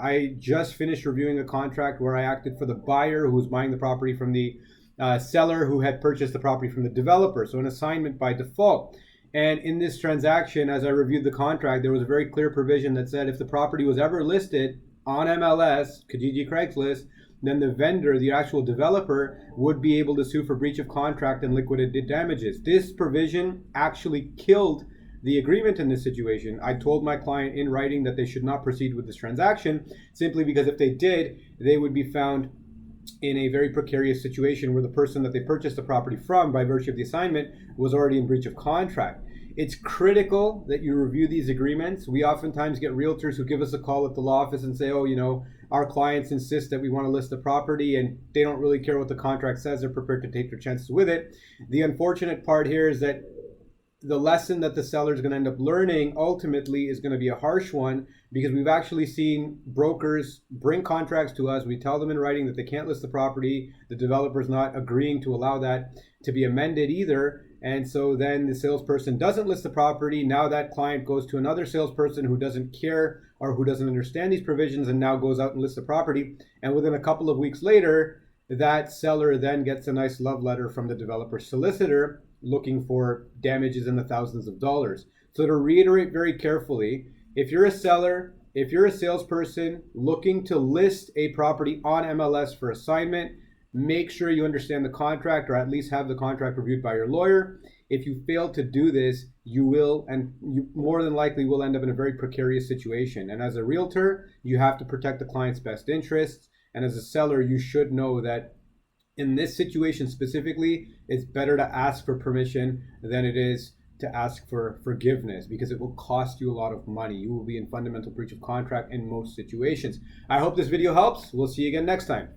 I just finished reviewing a contract where I acted for the buyer who was buying the property from the seller who had purchased the property from the developer. So an assignment by default. And in this transaction, as I reviewed the contract, there was a very clear provision that said if the property was ever listed on MLS, Kijiji Craigslist, then the vendor, the actual developer, would be able to sue for breach of contract and liquidated damages. This provision actually killed the agreement in this situation. I told my client in writing that they should not proceed with this transaction simply because if they did, they would be found in a very precarious situation where the person that they purchased the property from by virtue of the assignment was already in breach of contract. It's critical that you review these agreements. We oftentimes get realtors who give us a call at the law office and say, oh, you know, our clients insist that we want to list the property and they don't really care what the contract says. They're prepared to take their chances with it. The unfortunate part here is that the lesson that the seller is going to end up learning ultimately is going to be a harsh one, because we've actually seen brokers bring contracts to us. We tell them in writing that they can't list the property. The developer's not agreeing to allow that to be amended either. And so then the salesperson doesn't list the property. Now that client goes to another salesperson who doesn't care or who doesn't understand these provisions and now goes out and lists the property. And within a couple of weeks later, that seller then gets a nice love letter from the developer solicitor looking for damages in the thousands of dollars. So to reiterate very carefully, if you're a seller, if you're a salesperson looking to list a property on MLS for assignment, make sure you understand the contract or at least have the contract reviewed by your lawyer. If you fail to do this, you will, and you more than likely will end up in a very precarious situation. And as a realtor, you have to protect the client's best interests. And as a seller, you should know that in this situation specifically, it's better to ask for permission than it is to ask for forgiveness, because it will cost you a lot of money. You will be in fundamental breach of contract in most situations. I hope this video helps. We'll see you again next time.